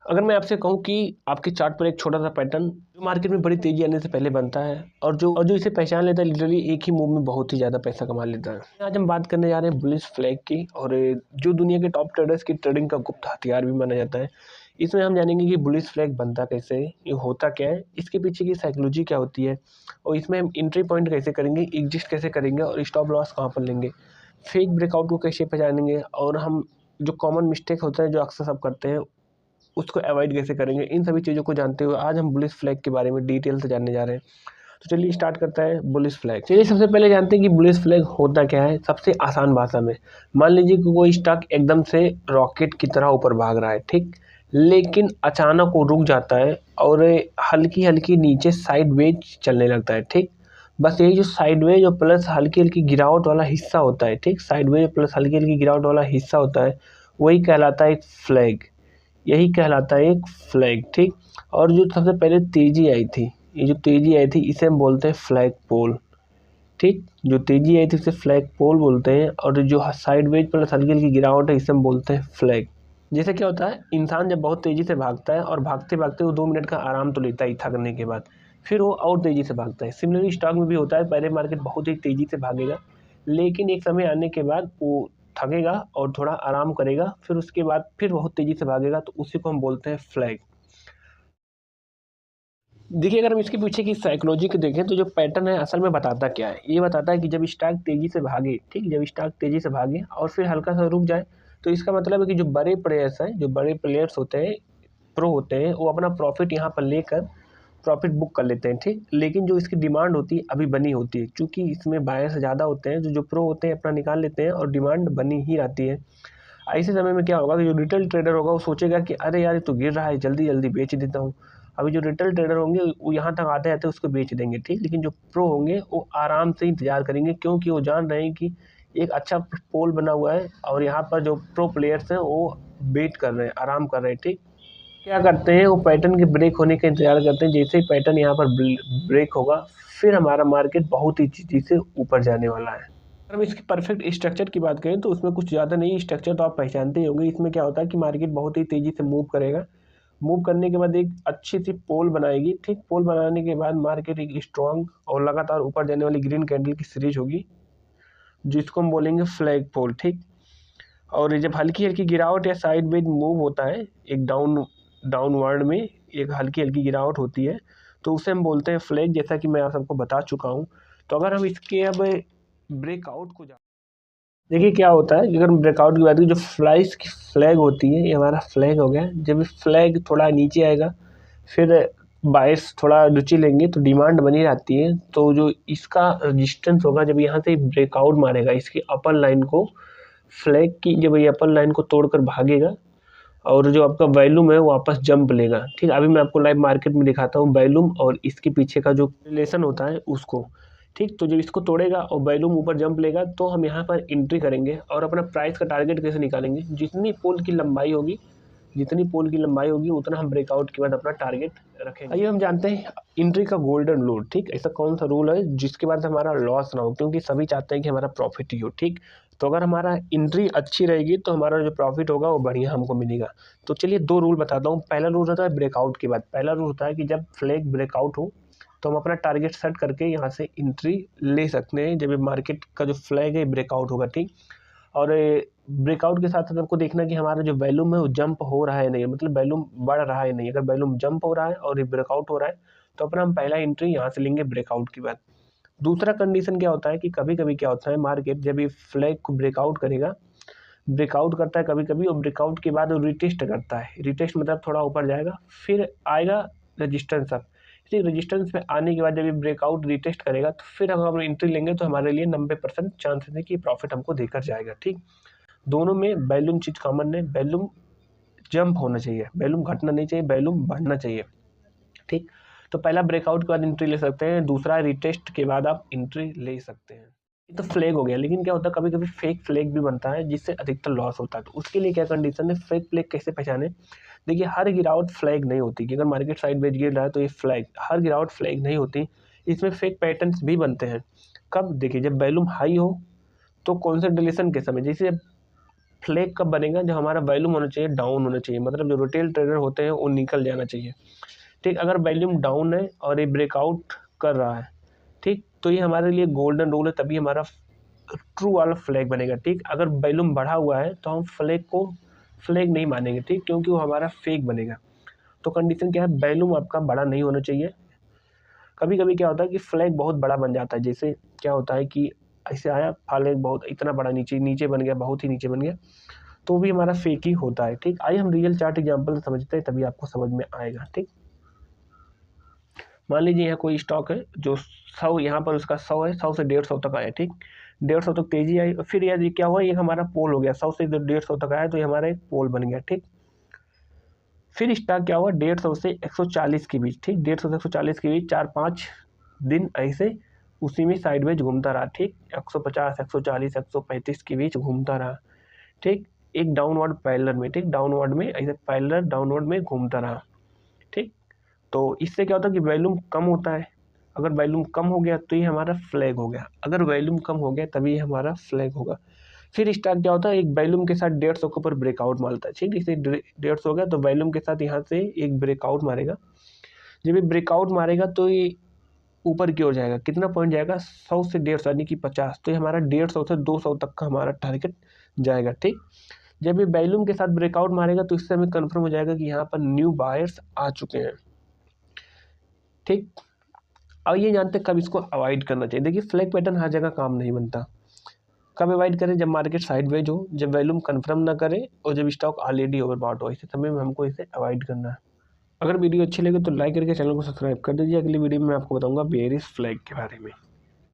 अगर मैं आपसे कहूँ कि आपके चार्ट पर एक छोटा सा पैटर्न जो मार्केट में बड़ी तेजी आने से पहले बनता है और जो इसे पहचान लेता है, लिटरली एक ही मूव में बहुत ही ज़्यादा पैसा कमा लेता है। आज हम बात करने जा रहे हैं बुलिश फ्लैग की, और जो दुनिया के टॉप ट्रेडर्स की ट्रेडिंग का गुप्त हथियार भी माना जाता है। इसमें हम जानेंगे कि बुलिश फ्लैग बनता कैसे है, ये होता क्या है, इसके पीछे की साइकोलॉजी क्या होती है, और इसमें हम एंट्री पॉइंट कैसे करेंगे, एग्जिस्ट कैसे करेंगे, और स्टॉप लॉस कहाँ पर लेंगे, फेक ब्रेकआउट को कैसे पहचानेंगे, और हम जो कॉमन मिस्टेक होता है जो अक्सर सब करते हैं उसको अवॉइड कैसे करेंगे। इन सभी चीज़ों को जानते हुए आज हम बुलिश फ्लैग के बारे में डिटेल से जानने जा रहे हैं। तो चलिए स्टार्ट करता है बुलिश फ्लैग। चलिए सबसे पहले जानते हैं कि बुलिश फ्लैग होता क्या है। सबसे आसान भाषा में मान लीजिए कि कोई स्टॉक एकदम से रॉकेट की तरह ऊपर भाग रहा है, ठीक, लेकिन अचानक वो रुक जाता है और हल्की हल्की नीचे साइडवेज चलने लगता है, ठीक। बस यही जो साइडवेज और प्लस हल्की हल्की गिरावट वाला हिस्सा होता है, ठीक, साइडवेज प्लस हल्की हल्की गिरावट वाला हिस्सा होता है, वही कहलाता है एक फ्लैग। यही कहलाता है एक फ्लैग, ठीक। और जो सबसे पहले तेजी आई थी, ये जो तेजी आई थी इसे हम बोलते हैं फ्लैग पोल, ठीक। जो तेजी आई थी इसे फ्लैग पोल बोलते हैं, और जो साइडवेज पर हल्की हल्की गिरावट है इसे हम बोलते हैं फ्लैग। जैसे क्या होता है, इंसान जब बहुत तेजी से भागता है और भागते भागते वो 2 मिनट का आराम तो लेता ही थकने के बाद, फिर वो और तेजी से भागता है। सिमिलरली स्टॉक में भी होता है, पहले मार्केट बहुत ही तेजी से भागेगा, लेकिन एक समय आने के बाद वो थकेगा और थोड़ा आराम करेगा, फिर उसके बाद फिर बहुत तेजी से भागेगा, तो उसी को हम बोलते हैं फ्लैग। देखिए अगर हम इसके पीछे की साइकोलॉजी को देखें तो जो पैटर्न है असल में बताता क्या है, ये बताता है कि जब स्टॉक तेजी से भागे, ठीक, जब स्टॉक तेजी से भागे और फिर हल्का सा रुक जाए, तो इसका मतलब है कि जो बड़े प्लेयर्स हैं, जो बड़े प्लेयर्स होते हैं, प्रो होते हैं, वो अपना प्रॉफिट यहाँ पर लेकर प्रॉफिट बुक कर लेते हैं, ठीक। लेकिन जो इसकी डिमांड होती है अभी बनी होती है, क्योंकि इसमें बायर्स ज़्यादा होते हैं, जो प्रो होते हैं अपना निकाल लेते हैं और डिमांड बनी ही रहती है। ऐसे समय में क्या होगा कि जो रिटेल ट्रेडर होगा वो सोचेगा कि अरे यार ये तो गिर रहा है, जल्दी जल्दी बेच देता हूँ। अभी जो रिटेल ट्रेडर होंगे वो यहाँ तक आते आते उसको बेच देंगे, ठीक। लेकिन जो प्रो होंगे वो आराम से इंतजार करेंगे, क्योंकि वो जान रहे हैं कि एक अच्छा पोल बना हुआ है और यहाँ पर जो प्रो प्लेयर्स हैं वो वेट कर रहे हैं, आराम कर रहे हैं, ठीक। क्या करते हैं, वो पैटर्न के ब्रेक होने का इंतजार करते हैं। जैसे ही पैटर्न यहाँ पर ब्रेक होगा, फिर हमारा मार्केट बहुत ही तेजी से ऊपर जाने वाला है। अगर हम इसकी परफेक्ट स्ट्रक्चर की बात करें तो उसमें कुछ ज़्यादा नहीं, स्ट्रक्चर तो आप पहचानते ही होंगे। इसमें क्या होता है कि मार्केट बहुत ही तेज़ी से मूव करेगा, मूव करने के बाद एक अच्छी सी पोल बनाएगी, ठीक। पोल बनाने के बाद मार्केट एक स्ट्रॉन्ग और लगातार ऊपर जाने वाली ग्रीन कैंडल की सीरीज होगी, जिसको हम बोलेंगे फ्लैग पोल, ठीक। और जब हल्की हल्की गिरावट या साइड वेज मूव होता है, एक डाउनवर्ड में एक हल्की हल्की गिरावट होती है, तो उसे हम बोलते हैं फ्लैग, जैसा कि मैं आप सबको बता चुका हूँ। तो अगर हम इसके अब ब्रेकआउट को देखिए क्या होता है, अगर हम ब्रेकआउट की बात करें, जो फ्लाइस की फ्लैग होती है, ये हमारा फ्लैग हो गया। जब फ्लैग थोड़ा नीचे आएगा, फिर बायर्स थोड़ा रुचि लेंगे तो डिमांड बनी रहती है। तो जो इसका रजिस्टेंस होगा, जब यहाँ से ब्रेकआउट मारेगा इसकी अपर लाइन को, फ्लैग की जब ये अपर लाइन को तोड़कर भागेगा और जो आपका वॉल्यूम है वो वापस जंप लेगा, ठीक। अभी मैं आपको लाइव मार्केट में दिखाता हूँ वॉल्यूम और इसके पीछे का जो रिलेशन होता है उसको, ठीक। तो जब इसको तोड़ेगा और वॉल्यूम ऊपर जंप लेगा तो हम यहाँ पर एंट्री करेंगे और अपना प्राइस का टारगेट कैसे निकालेंगे, जितनी पोल की लंबाई होगी उतना हम ब्रेकआउट के बाद अपना टारगेट रखेंगे। आइए हम जानते हैं एंट्री का गोल्डन रूल, ठीक। ऐसा कौन सा रूल है जिसके बाद हमारा लॉस ना हो, क्योंकि सभी चाहते हैं कि हमारा प्रॉफिट ही हो, ठीक। तो अगर हमारा एंट्री अच्छी रहेगी तो हमारा जो प्रॉफिट होगा वो बढ़िया हमको मिलेगा। तो चलिए 2 रूल बताता हूँ। पहला रूल होता है ब्रेकआउट के बाद, पहला रूल होता है कि जब फ्लैग ब्रेकआउट हो तो हम अपना टारगेट सेट करके यहाँ से एंट्री ले सकते हैं, जब मार्केट का जो फ्लैग है ब्रेकआउट होगा, ठीक। और ब्रेकआउट के साथ साथ आपको देखना कि हमारा जो वॉल्यूम है वो जंप हो रहा है नहीं, मतलब वॉल्यूम बढ़ रहा है नहीं। अगर वॉल्यूम जंप हो रहा है और ये ब्रेकआउट हो रहा है तो अपना हम पहला एंट्री यहाँ से लेंगे ब्रेकआउट के बाद। दूसरा कंडीशन क्या होता है कि कभी कभी क्या होता है, मार्केट जब ये फ्लैग को ब्रेकआउट करेगा, ब्रेकआउट करता है कभी कभी, और ब्रेकआउट के बाद वो रिटेस्ट करता है। रिटेस्ट मतलब थोड़ा ऊपर जाएगा, फिर आएगा रजिस्टेंस अप, ठीक। रजिस्टेंस पे आने के बाद जब ये ब्रेकआउट रिटेस्ट करेगा तो फिर हम एंट्री लेंगे, तो हमारे लिए 90% चांसेस है कि प्रॉफिट हमको देकर जाएगा, ठीक। दोनों में वॉल्यूम चीज़ कॉमन है, वॉल्यूम जंप होना चाहिए, वॉल्यूम घटना नहीं चाहिए, वॉल्यूम बढ़ना चाहिए, ठीक। तो पहला ब्रेकआउट के बाद एंट्री ले सकते हैं, दूसरा रिटेस्ट के बाद आप एंट्री ले सकते हैं। ये तो फ्लैग हो गया, लेकिन क्या होता है कभी कभी फेक फ्लैग भी बनता है जिससे अधिकतर लॉस होता है। तो उसके लिए क्या कंडीशन है, फेक फ्लैग कैसे पहचाने। देखिए हर गिरावट फ्लैग नहीं होती कि अगर मार्केट साइड बेच गिर रहा है तो ये फ्लैग, हर गिरावट फ्लैग नहीं होती। इसमें फेक पैटर्न्स भी बनते हैं। कब, देखिए जब वॉल्यूम हाई हो तो कंसोलिडेशन के समय, जैसे फ्लैग कब बनेगा, जब हमारा वॉल्यूम होना चाहिए डाउन होना चाहिए, मतलब जो रिटेल ट्रेडर होते हैं वो निकल जाना चाहिए। ठीक, अगर वॉल्यूम डाउन है और ये ब्रेकआउट कर रहा है, ठीक, तो ये हमारे लिए गोल्डन रूल है, तभी हमारा ट्रू वाला फ्लैग बनेगा। ठीक, अगर वॉल्यूम बढ़ा हुआ है तो हम फ्लैग को फ्लैग नहीं मानेंगे, ठीक, क्योंकि वो हमारा फेक बनेगा। तो कंडीशन क्या है, वॉल्यूम आपका बड़ा नहीं होना चाहिए। कभी कभी क्या होता है कि फ्लैग बहुत बड़ा बन जाता है, जैसे क्या होता है कि ऐसे आया फ्लैग बहुत इतना बड़ा नीचे नीचे बन गया, बहुत ही नीचे बन गया, तो भी हमारा फेक ही होता है। ठीक, आइए हम रियल चार्ट एग्जांपल समझते हैं, तभी आपको समझ में आएगा। ठीक, मान लीजिए यहाँ कोई स्टॉक है जो 100, यहाँ पर उसका 100 है, 100 से 150 तक आया। ठीक, 150 तक तेजी आई, फिर ये क्या हुआ, ये हमारा पोल हो गया, 100 से 150 तक आया तो ये हमारा एक पोल बन गया। ठीक, फिर स्टॉक क्या हुआ 150 से 140 के बीच, ठीक, 150 से 140 के बीच 4-5 दिन ऐसे उसी में साइडवेज घूमता रहा। ठीक, 150, 140, 135 के बीच घूमता रहा। ठीक, एक डाउनवर्ड पैरेलल में, ठीक, डाउनवर्ड में ऐसे पैरेलल डाउनवर्ड में घूमता रहा। ठीक, तो इससे क्या होता है कि वॉल्यूम कम होता है, अगर वॉल्यूम कम हो गया तो ये हमारा फ्लैग हो गया, अगर वॉल्यूम कम हो गया तभी हमारा फ्लैग होगा। फिर स्टॉक क्या होता है, एक वॉल्यूम के साथ 150 के ऊपर ब्रेकआउट मारता है। ठीक, इसे 150 हो गया तो वॉल्यूम के साथ यहाँ से एक ब्रेकआउट मारेगा, जब ये ब्रेकआउट मारेगा तो ये ऊपर की ओर जाएगा, कितना पॉइंट जाएगा 100 से 150 यानी कि 50, तो ये हमारा 150 से 200 तक का हमारा टारगेट जाएगा। ठीक, जब ये वॉल्यूम के साथ ब्रेकआउट मारेगा तो इससे हमें कंफर्म हो जाएगा कि यहाँ पर न्यू बायर्स आ चुके हैं। ठीक, अब ये जानते हैं कब इसको अवॉइड करना चाहिए। देखिए फ्लैग पैटर्न हर जगह काम नहीं बनता, कब अवॉइड करें, जब मार्केट साइडवेज हो, जब वॉल्यूम कंफर्म ना करे और जब स्टॉक ऑलरेडी ओवरबॉट हो, ऐसे समय में हमको इसे अवॉइड करना है। अगर वीडियो अच्छी लगे तो लाइक करके चैनल को सब्सक्राइब कर दीजिए। अगली वीडियो में मैं आपको बताऊंगा बेयरिश फ्लैग के बारे में।